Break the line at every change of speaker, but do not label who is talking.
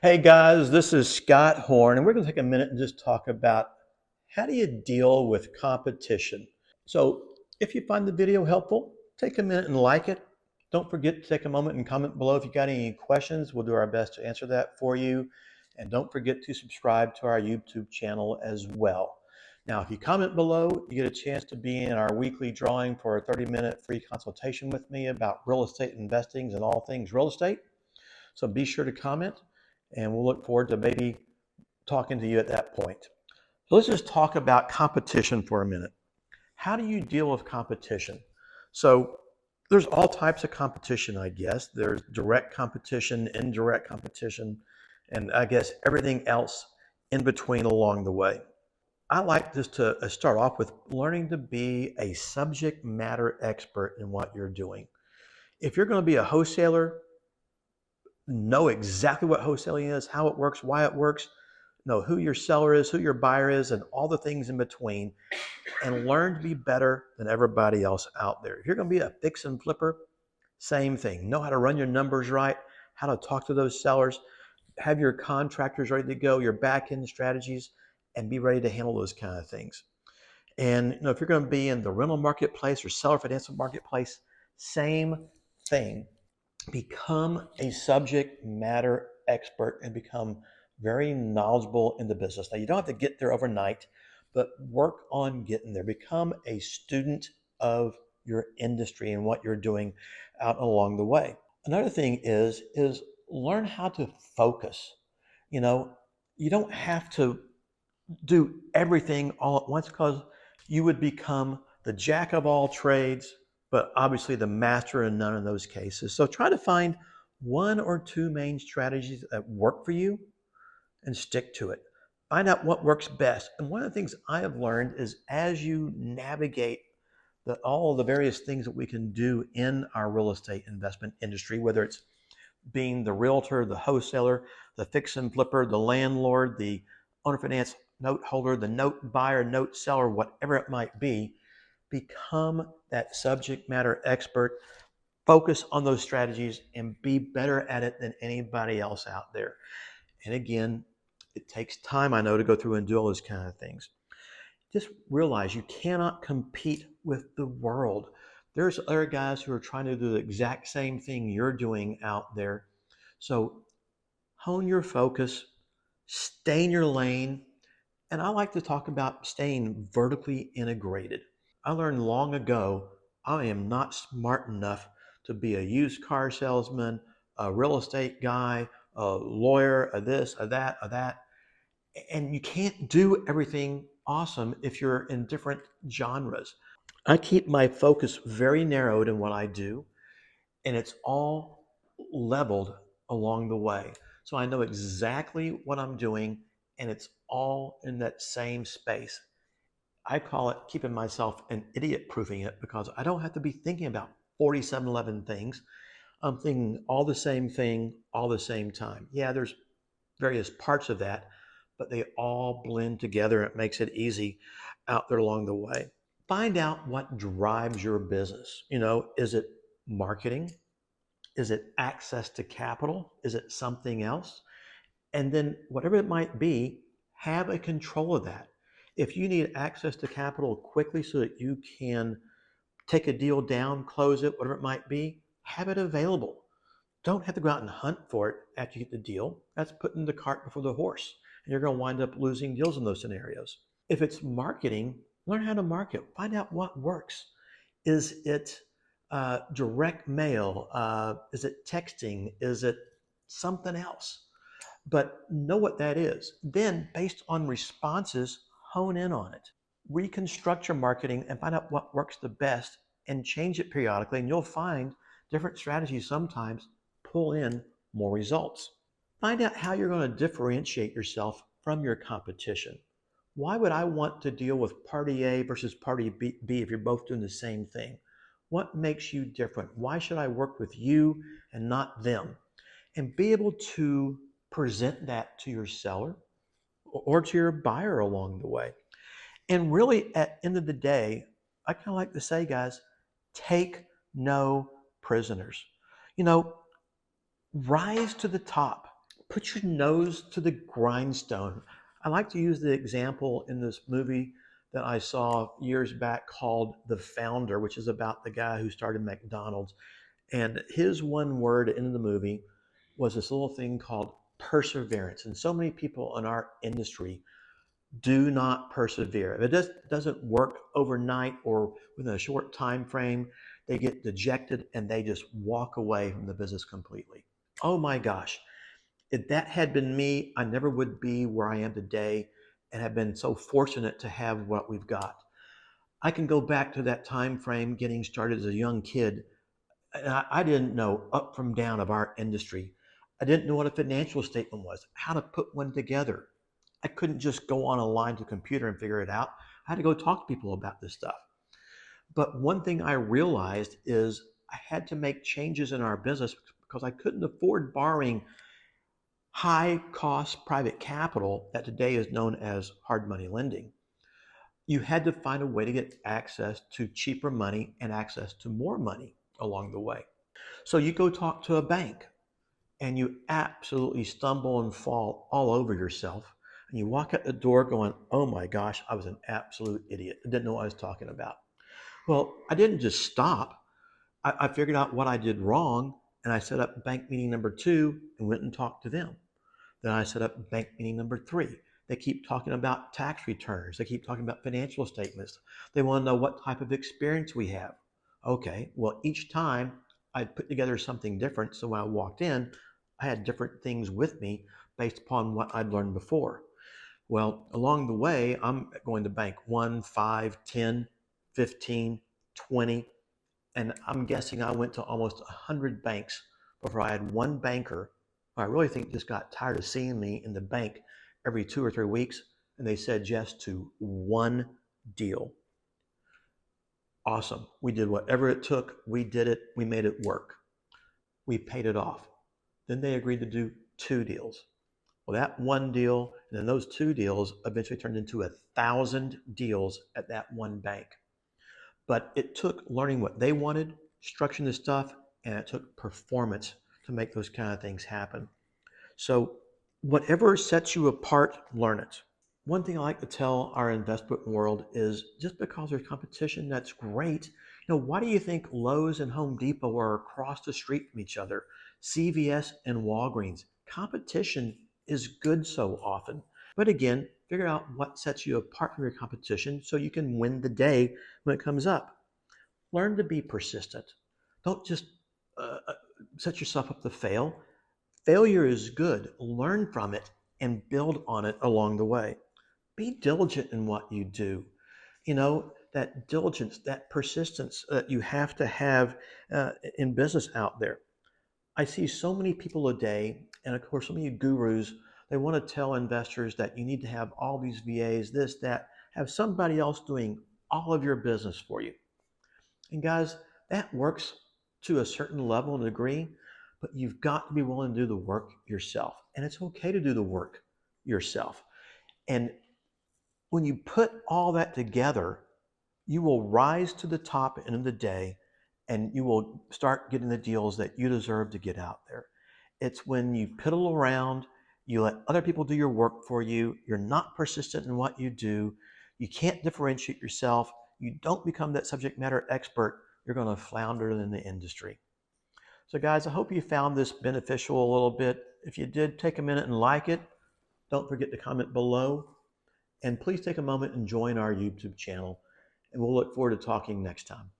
Hey guys, this is Scott Horne, and we're going to take a minute and just talk about how do you deal with competition. So, if you find the video helpful, take a minute and like it. Don't forget to take a moment and comment below if you got any questions. We'll do our best to answer that for you. And don't forget to subscribe to our YouTube channel as well. Now, if you comment below, you get a chance to be in our weekly drawing for a 30-minute free consultation with me about real estate investing and all things real estate. So be sure to comment, and we'll look forward to maybe talking to you at that point. So let's just talk about competition for a minute. How do you deal with competition? So there's all types of competition, I guess. There's direct competition, indirect competition, and I guess everything else in between along the way. I like just to start off with learning to be a subject matter expert in what you're doing. If you're going to be a wholesaler, know exactly what wholesaling is, how it works, why it works, know who your seller is, who your buyer is, and all the things in between, and learn to be better than everybody else out there. If you're going to be a fix and flipper, same thing. Know how to run your numbers right, how to talk to those sellers, have your contractors ready to go, your back end strategies, and be ready to handle those kind of things. And if you're going to be in the rental marketplace or seller financial marketplace, same thing. Become a subject matter expert and become very knowledgeable in the business. Now, you don't have to get there overnight, but work on getting there. Become a student of your industry and what you're doing out along the way. Another thing is learn how to focus. You know, you don't have to do everything all at once because you would become the jack of all trades, but obviously the master in none of those cases. So try to find one or two main strategies that work for you and stick to it. Find out what works best. And one of the things I have learned is as you navigate all of the various things that we can do in our real estate investment industry, whether it's being the realtor, the wholesaler, the fix and flipper, the landlord, the owner finance note holder, the note buyer, note seller, whatever it might be, become that subject matter expert. Focus on those strategies and be better at it than anybody else out there. And again, it takes time, I know, to go through and do all those kind of things. Just realize you cannot compete with the world. There's other guys who are trying to do the exact same thing you're doing out there. So hone your focus, stay in your lane, and I like to talk about staying vertically integrated. I learned long ago I am not smart enough to be a used car salesman, a real estate guy, a lawyer, a this, a that, a that. And you can't do everything awesome if you're in different genres. I keep my focus very narrowed in what I do, and it's all leveled along the way. So I know exactly what I'm doing, and it's all in that same space. I call it keeping myself an idiot proofing it because I don't have to be thinking about 4711 things. I'm thinking all the same thing all the same time. Yeah, there's various parts of that, but they all blend together. It makes it easy out there along the way. Find out what drives your business. Is it marketing? Is it access to capital? Is it something else? And then whatever it might be, have a control of that. If you need access to capital quickly so that you can take a deal down, close it, whatever it might be, have it available. Don't have to go out and hunt for it after you get the deal. That's putting the cart before the horse. And you're going to wind up losing deals in those scenarios. If it's marketing, learn how to market. Find out what works. Is it direct mail? Is it texting? Is it something else? But know what that is. Then, based on responses, hone in on it. Reconstruct your marketing and find out what works the best and change it periodically. And you'll find different strategies sometimes pull in more results. Find out how you're going to differentiate yourself from your competition. Why would I want to deal with party A versus party B if you're both doing the same thing? What makes you different? Why should I work with you and not them? And be able to present that to your seller or to your buyer along the way. And really, at the end of the day, I kind of like to say, guys, take no prisoners. Rise to the top. Put your nose to the grindstone. I like to use the example in this movie that I saw years back called The Founder, which is about the guy who started McDonald's. And his one word in the movie was this little thing called perseverance. And so many people in our industry do not persevere. If it doesn't work overnight or within a short time frame, they get dejected and they just walk away from the business completely. Oh my gosh. If that had been me, I never would be where I am today and have been so fortunate to have what we've got. I can go back to that time frame getting started as a young kid. And I didn't know up from down of our industry. I didn't know what a financial statement was, how to put one together. I couldn't just go on a line to a computer and figure it out. I had to go talk to people about this stuff. But one thing I realized is I had to make changes in our business because I couldn't afford borrowing high cost private capital that today is known as hard money lending. You had to find a way to get access to cheaper money and access to more money along the way. So you go talk to a bank and you absolutely stumble and fall all over yourself. And you walk out the door going, oh my gosh, I was an absolute idiot. I didn't know what I was talking about. Well, I didn't just stop. I figured out what I did wrong and I set up bank meeting number 2 and went and talked to them. Then I set up bank meeting number 3. They keep talking about tax returns. They keep talking about financial statements. They want to know what type of experience we have. Okay, well, each time I put together something different. So when I walked in, I had different things with me based upon what I'd learned before. Well, along the way, I'm going to bank 1, 5, 10, 15, 20, and I'm guessing I went to almost 100 banks before I had one banker who I really think just got tired of seeing me in the bank every 2 or 3 weeks, and they said yes to one deal. Awesome. We did whatever it took. We did it. We made it work. We paid it off. Then they agreed to do 2 deals. Well, that one deal and then those 2 deals eventually turned into 1,000 deals at that one bank. But it took learning what they wanted, structuring the stuff, and it took performance to make those kind of things happen. So whatever sets you apart, learn it. One thing I like to tell our investment world is just because there's competition, that's great. Why do you think Lowe's and Home Depot are across the street from each other? CVS and Walgreens. Competition is good so often. But again, figure out what sets you apart from your competition so you can win the day when it comes up. Learn to be persistent. Don't just set yourself up to fail. Failure is good. Learn from it and build on it along the way. Be diligent in what you do. That diligence, that persistence that you have to have in business out there. I see so many people a day, and of course, so many gurus, they want to tell investors that you need to have all these VAs, this, that, have somebody else doing all of your business for you. And guys, that works to a certain level and degree, but you've got to be willing to do the work yourself. And it's okay to do the work yourself. And when you put all that together, you will rise to the top at the end of the day and you will start getting the deals that you deserve to get out there. It's when you piddle around, you let other people do your work for you, you're not persistent in what you do, you can't differentiate yourself, you don't become that subject matter expert, you're going to flounder in the industry. So guys, I hope you found this beneficial a little bit. If you did, take a minute and like it. Don't forget to comment below. And please take a moment and join our YouTube channel. And we'll look forward to talking next time.